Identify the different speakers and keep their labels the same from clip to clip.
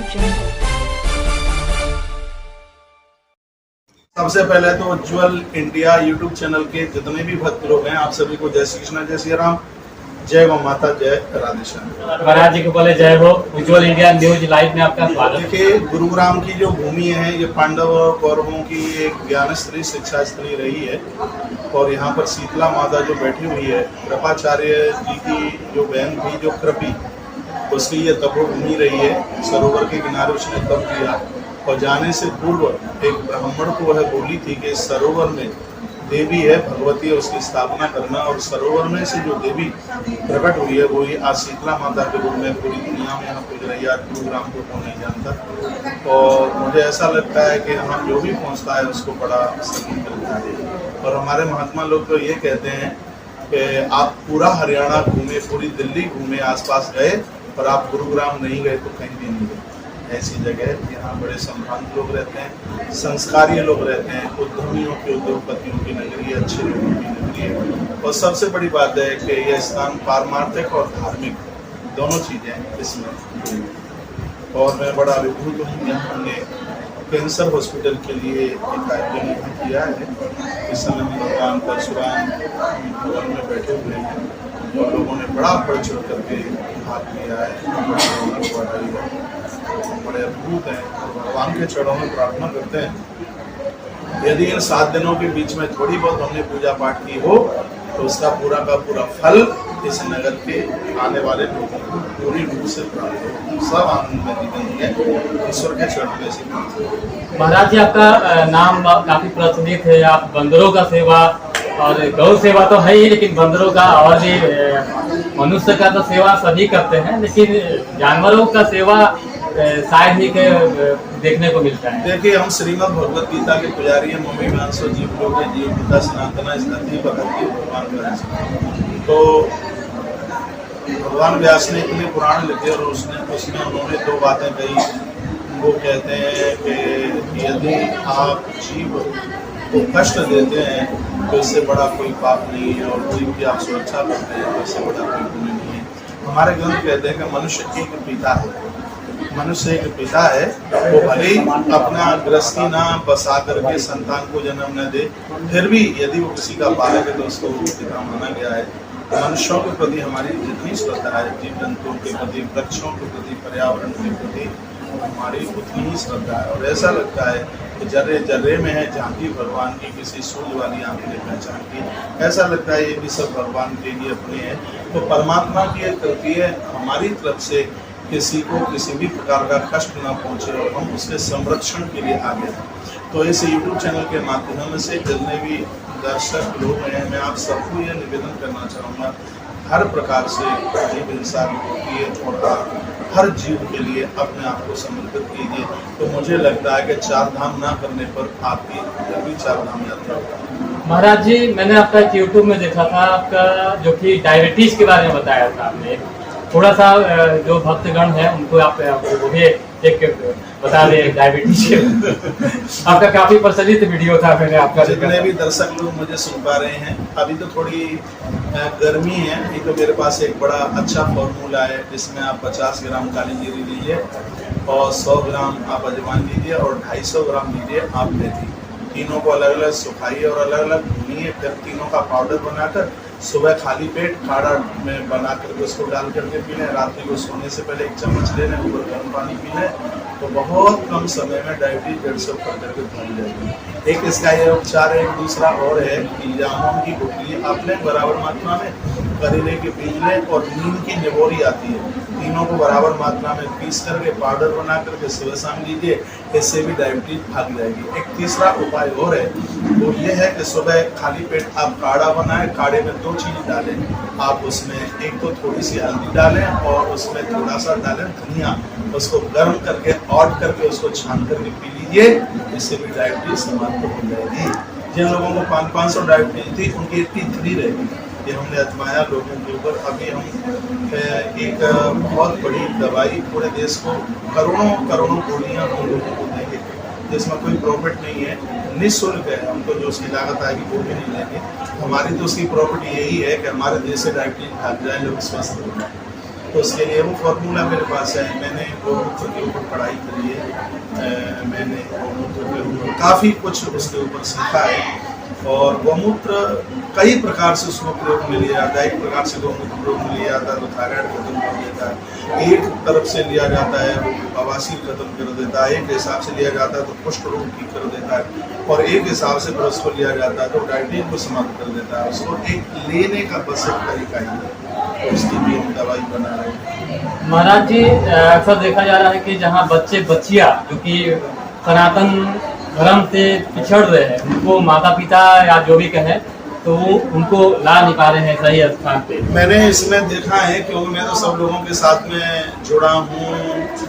Speaker 1: Jungle.
Speaker 2: सबसे पहले तो उज्ज्वल इंडिया यूट्यूब चैनल के जितने भी भक्त लोग हैं, आप सभी को जय श्री कृष्ण, जय श्री राम, जय गौ माता, जय राधे श्याम।
Speaker 3: महाराज जी को बोले जय हो। उज्ज्वल इंडिया न्यूज लाइव में आपका स्वागत।
Speaker 2: देखिए, गुरुग्राम की जो भूमि है, ये पांडव और कौरवों की एक ज्ञान स्त्री, शिक्षा स्त्री रही है। और यहाँ पर शीतला माता जो बैठी हुई है, कृपाचार्य जी की जो बहन थी, जो कृपी, उसकी ये तपोभूमि रही है। सरोवर के किनारे उसने तप किया और जाने से पूर्व एक ब्राह्मण को वह बोली थी कि सरोवर में देवी है, भगवती है, उसकी स्थापना करना। और सरोवर में से जो देवी प्रकट हुई है, वो ही आज शीतला माता के रूप में पूरी दुनिया में यहाँ पूज रही है। आज गुरुग्राम को कौन नहीं जानता। और मुझे ऐसा लगता है कि यहाँ जो भी पहुँचता है उसको बड़ा संगीत मिलता है। और हमारे महात्मा लोग तो ये कहते हैं कि आप पूरा हरियाणा घूमे, पूरी दिल्ली घूमे, आसपास गए, पर आप गुरुग्राम नहीं गए तो कहीं भी नहीं गए। ऐसी जगह यहाँ बड़े संभ्रांत लोग रहते हैं, संस्कारी लोग रहते हैं, उद्यमियों की, उद्योगपतियों की नगरी है, अच्छे लोगों की नगरी है। और सबसे बड़ी बात है कि यह स्थान पारमार्थिक और धार्मिक दोनों चीज़ें इसमें। और मैं बड़ा अभिभूत हूँ। यहाँ हमने कैंसर हॉस्पिटल के लिए एक कार्यक्रम यहाँ किया है। इस समय भगवान परशुराम भवन में बैठे हुए हैं और लोगों ने बड़ा बढ़ चढ़ करके भाग लिया है। बड़े अद्भुत हैं। भगवान के चरणों में प्रार्थना करते हैं, यदि इन 7 दिनों के बीच में थोड़ी बहुत हमने पूजा पाठ की हो तो उसका पूरा का पूरा फल इस नगर के आने वाले लोगों को पूरी रूप से प्राप्त हो। सब आनंद में जीवन है, ईश्वर के चरणों में से।
Speaker 3: महाराज जी, आपका नाम काफी प्रचलित है। आप बंदरों का सेवा और गौ सेवा तो है ही, लेकिन बंदरों का और भी मनुष्य का तो सेवा सभी करते हैं, लेकिन जानवरों का सेवा शायद ही के देखने को मिलता है।
Speaker 2: देखिए, हम श्रीमद् भगवत गीता के पुजारी हैं। मम्मी मानसो जीव लोग हैं, जीव पिता सनातना इस धरती पर भगवान का। तो भगवान व्यास ने इतने पुराण लिखे और उसमें उन्होंने 2 बातें कही। वो कहते हैं कि यदि आप जीव को कष्ट देते हैं तो इससे बड़ा कोई पाप नहीं है, और जीव की आप सुरक्षा करते हैं तो इससे बड़ा कोई पुण्य नहीं है। हमारे ग्रंथ कहते हैं कि मनुष्य एक पिता है, मनुष्य एक पिता है। वो भले ही अपना गृहस्थी ना बसा करके संतान को जन्म न दे, फिर भी यदि वो किसी का बालक है तो उसको पिता माना गया है। मनुष्यों के प्रति हमारी जितनी श्रद्धा है, जीव जंतुओं के प्रति, वृक्षों के प्रति, पर्यावरण के प्रति हमारी उतनी ही श्रद्धा है। और ऐसा लगता है कि जर्रे जर्रे में है झांकी भगवान की, किसी सूर्य वाली आंख ने पहचान की। ऐसा लगता है ये भी सब भगवान के लिए अपने हैं। तो परमात्मा की एक कृति है, हमारी तरफ से किसी को किसी भी प्रकार का कष्ट ना पहुंचे और हम उसके संरक्षण के लिए आगे हैं। तो इस YouTube चैनल के माध्यम से जितने भी दर्शक लोग हैं, मैं आप सबको यह निवेदन करना चाहूँगा, हर प्रकार से जीव हिंसा होती है और आप हर जीव के लिए अपने आप को समर्पित कीजिए। तो मुझे लगता है कि 4 धाम ना करने पर आपकी भी 4 धाम यात्रा होगी।
Speaker 3: महाराज जी, मैंने आपका यूट्यूब में देखा था, आपका जो कि डायबिटीज के बारे में बताया था आपने। थोड़ा सा जो भक्तगण है उनको आप वो भी एक बता दें डायबिटीज। आपका काफी प्रचलित वीडियो था, मैंने आपका
Speaker 2: जितने भी दर्शक लोग मुझे सुन पा रहे हैं, अभी तो थोड़ी गर्मी है, नहीं तो मेरे पास एक बड़ा अच्छा फॉर्मूला है जिसमें आप 50 ग्राम काली जीरी लीजिए और 100 ग्राम आप अजवाइन लीजिए और 250 ग्राम लीजिए आप मेथी। तीनों को अलग अलग सुखाइए और अलग अलग भूनिए, फिर तीनों का पाउडर बनाकर सुबह खाली पेट काढ़ा में बना करके उसको डाल करके पी लें। रात्रि को सोने से पहले 1 चम्मच ले लें, ऊपर गर्म पानी पी लें, तो बहुत कम समय में डायबिटीज 150 ऊपर करके भूल जाएगी। एक इसका ये उपचार है। एक दूसरा और है कि जामुन की गुठली आप लें बराबर मात्रा में, करेले के बीज लें और नीम की निबोरी आती है, तीनों को बराबर मात्रा में पीस करके पाउडर बना करके सुबह शाम लीजिए, इससे भी डायबिटीज भाग जाएगी। एक तीसरा उपाय और है, वो ये है कि सुबह खाली पेट आप काढ़ा बनाएं, काढ़े में 2 चीज़ डालें आप। उसमें एक तो थोड़ी सी हल्दी डालें और उसमें थोड़ा सा डालें धनिया, उसको गर्म करके ऑड करके उसको छान करके पी लीजिए, इससे भी डायबिटीज समाप्त हो जाएगी। जिन लोगों को 500 डायबिटीज थी उनकी 83 रहेगी। ये हमने आजमाया लोगों के ऊपर। अभी हम एक बहुत बड़ी दवाई पूरे देश को करोड़ों गोलियां हम लोगों को देंगे, जिसमें कोई प्रॉफिट नहीं है, निःशुल्क है। हम तो जो उसकी लागत आएगी वो भी नहीं लेंगे। हमारी तो उसकी प्रॉफिट यही है कि हमारे देश से डायबिटीज भाग जाए, लोग स्वस्थ हो जाए। तो उसके लिए वो फॉर्मूला मेरे पास है। मैंने गौमूत्र के ऊपर पढ़ाई करी है, मैंने गौमूत्र के ऊपर काफ़ी कुछ उसके ऊपर सीखा है। और गौमूत्र कई प्रकार से उसको प्रयोग में लिया जाता है। एक प्रकार से गौमूत्र प्रयोग में लिया जाता है तो थायराइड खत्म कर देता है, एक तरफ से लिया जाता है वो बवासीर खत्म कर देता है, एक हिसाब से लिया जाता है तो कुष्ठ रोग ठीक कर देता है, और एक हिसाब से ब्रश को लिया जाता है तो डायबिटीज को समाप्त कर देता है। उसको एक लेने का बस एक तरीका ही है, उसकी भी हम दवाई बना रहे हैं।
Speaker 3: महाराज जी, अक्सर देखा जा रहा है कि जहाँ बच्चे बच्चियाँ जो कि सनातन धर्म से पिछड़ रहे हैं, उनको माता पिता या जो भी कहें तो वो उनको ला नहीं पा रहे हैं सही स्थान पे।
Speaker 2: मैंने इसमें देखा है, क्योंकि मैं तो सब लोगों के साथ में जुड़ा हूँ।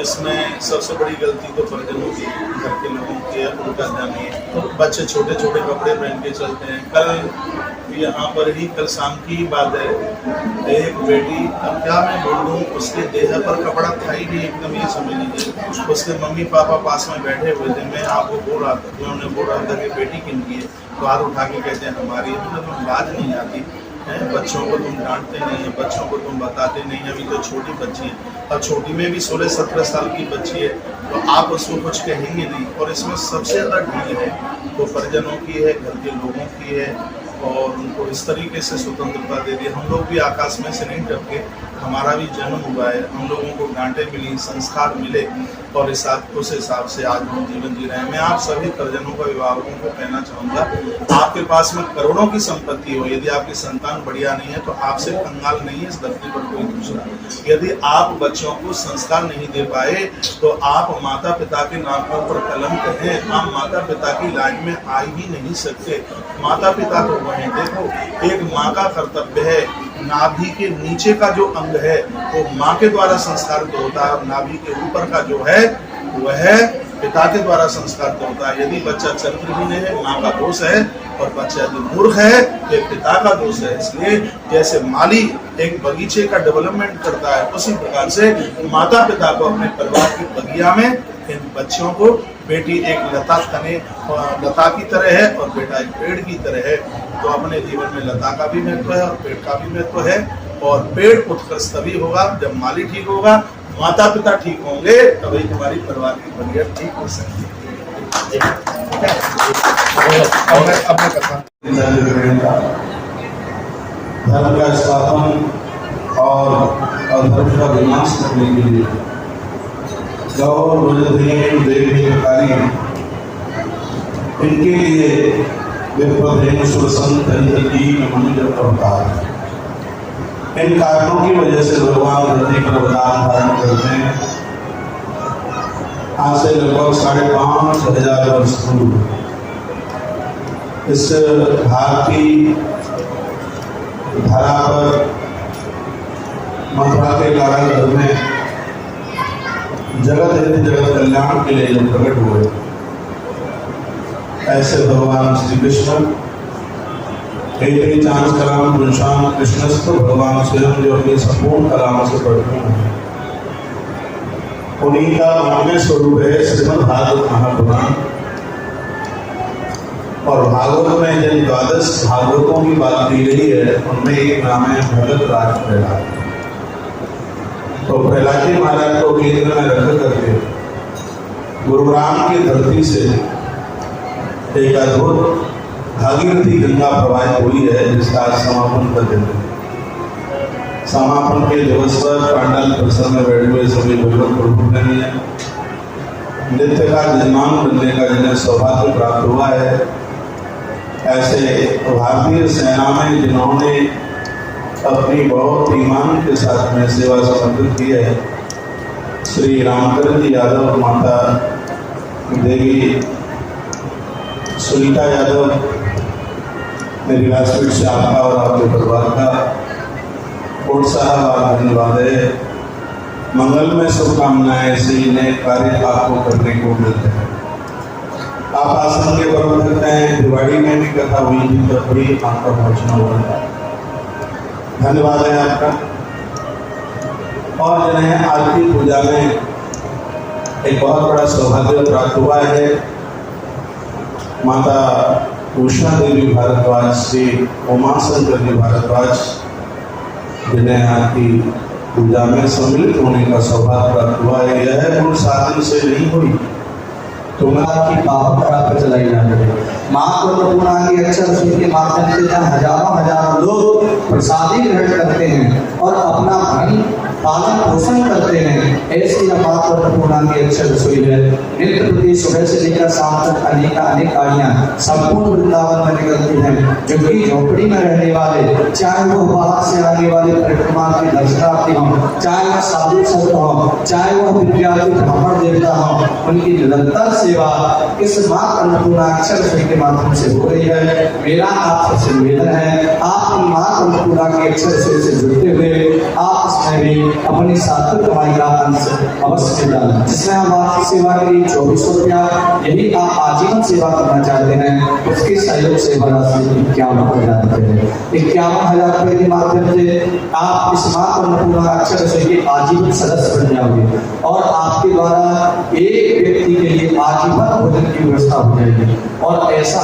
Speaker 2: इसमें सबसे बड़ी गलती तो परिजनों की, घर के लोगों की है, उनका ध्यान नहीं है। तो बच्चे छोटे छोटे कपड़े पहन के चलते हैं। कल यहाँ पर ही कल शाम की बात है, एक बेटी, अब क्या मैं बोल दूँ, उसके देह पर कपड़ा था ही नहीं एकदम, ये समझ लीजिए। उसके मम्मी पापा पास में बैठे हुए थे, मैं आपको बोल रहा था, उन्होंने बोल रहा था कि बेटी किनकी है, तो हाथ उठा के कहते हैं हमारी। मतलब लाज नहीं आती है, बच्चों को तुम डांटते नहीं है, बच्चों को तुम बताते नहीं है। अभी तो छोटी बच्ची है, और छोटी में भी 16-17 साल की बच्ची है, तो आप उसको कुछ कहेंगे नहीं। और इसमें सबसे ज़्यादा ढील है तो परिजनों की है, घर के लोगों की है, और उनको इस तरीके से स्वतंत्रता दे दी। हम लोग भी आकाश में से नहीं टपके, हमारा भी जन्म हुआ है, हम लोगों को डांटे मिली, संस्कार मिले, और इस उस हिसाब से आज हम जीवन जी रहे हैं। मैं आप सभी परिजनों को, अभिभावकों को कहना चाहूँगा, आपके पास में करोड़ों की संपत्ति हो, यदि आपकी संतान बढ़िया नहीं है तो आपसे कंगाल नहीं है इस धरती पर कोई दूसरा। यदि आप बच्चों को संस्कार नहीं दे पाए तो आप माता पिता के नाकों पर कलंक हैं, आप माता पिता की लाइन में आ ही नहीं सकते। माता पिता तो वही, देखो एक माँ का कर्तव्य है, नाभि के नीचे का जो अंग है वो माँ के द्वारा संस्कारित होता है, और नाभि के ऊपर का जो है वह पिता के द्वारा संस्कारित होता है। यदि बच्चा चरित्रहीन है, माँ का दोष है, और बच्चा यदि मूर्ख है तो पिता का दोष है। इसलिए जैसे माली एक बगीचे का डेवलपमेंट करता है, उसी प्रकार से माता पिता को अपने परिवार की बगिया में इन बच्चों को, बेटी एक लता की तरह है और बेटा एक पेड़ की तरह है, तो अपने जीवन में लता का भी महत्व है और पेड़ का भी महत्व है। और पेड़ उत्कर्ष तभी होगा जब माली ठीक होगा, माता पिता ठीक होंगे, तभी हमारी परिवार की बगिया ठीक हो सकती है। धर्म का स्थापन और अधर्म का विनाश करने के लिए इनके लिए विप्रेश्वर संत अवतार, इन कारणों की वजह से भगवान धरती पर अवतार धारण करते हैं। आज से लगभग 5,500 वर्ष पूर्व इस भारतीय धरा पर मथुरा के कारागृह में जगत हित जगत कल्याण के लिए जो प्रकट हुए, ऐसे भगवान श्री कृष्ण एक चांद कलाम गुणशान कृष्णस्तु, भगवान स्वयं जो अपनी संपूर्ण कलामों से परिपूर्ण है, उन्हीं का अन्य स्वरूप है श्रीमद् भागवत महापुराण। और भागवत में जिन 12 भागवतों की बात की गई है, उनमें एक नाम है भगत राज प्रहलाद। तो प्रहलाद जी महाराज को केंद्र में रख करके गुरुग्राम की धरती से एक अद्भुत भागीरथी गंगा प्रवाहित हुई है, जिसका समापन का दिन है। समापन के दिवस पर पांडाल परिसर में बैठे हुए सभी लोगों को नित्य का यजमान बनने का जिन्हें सौभाग्य प्राप्त हुआ है। ऐसे भारतीय सेना में जिन्होंने अपनी बहुत ईमान के साथ में सेवा समर्पित की है, श्री रामकरण जी यादव, माता देवी सुनीता यादव, मेरी राष्ट्रीय से आपका और आपके परिवार का प्रोत्साहन धन्यवाद है। मंगल में शुभकामनाएं से इन्हें कार्य आपको करने को मिलते हैं। आप आसन के प्रबंधक हैं, दिवाली में भी कथा हुई थी, तब भी आपका पहुँचना हुआ, धन्यवाद है आपका। और जिन्हें आज की पूजा में एक बहुत बड़ा सौभाग्य प्राप्त हुआ है, माता उषा देवी भारद्वाज, श्री उमा शंकर जी भारद्वाज, जिन्हें आपकी पूजा में सम्मिलित होने का सौभाग्य प्राप्त हुआ है। यह कुल साधन से नहीं हुई।
Speaker 1: तो माँ की पाप पर चलाई जा रही है। माँ को पूर्णांगी अक्षर रसोई के माध्यम से जहाँ हजारों हजारों लोग प्रसादी ग्रहण करते हैं और अपना भरण पालन पोषण करते हैं, ऐसी माँ को पूर्णांगी अक्षर रसोई है। नित्य प्रति सुबह से लेकर शाम तक अनेक गाड़ियाँ संपूर्ण वृंदावन में निकलती हैं। जो कि झोपड़ी में रहने वाले, चाहे वो बाहर से आने वाले परिक्रमा के दर्शनार्थी हों, चाहे वह साधु संत हों, चाहे वह विद्यार्थी ब्राह्मण देवता हों, उनकी निरंतर सेवा इस माँ अन्नपूर्णा अक्षर रसोई के माध्यम से हो रही है। मेरा आप सबसे निवेदन है, आप माँ अन्नपूर्णा के अक्षर रसोई से जुड़ते हुए आप इसमें भी अपनी सात्विक कमाई का अंश अवश्य डालें। जिसमें हम आपकी सेवा के लिए 2400 रुपया, यदि आप आजीवन सेवा करना चाहते हैं उसकी सहयोग सेवा राशि 51,000 रुपये है। 51,000 रुपये के माध्यम से आप इस माँ अन्नपूर्णा अक्षर रसोई के आजीवन सदस्य बन जाओगे और आपके द्वारा एक व्यक्ति के लिए आजीवन भोजन की व्यवस्था हो जाएगी। और ऐसा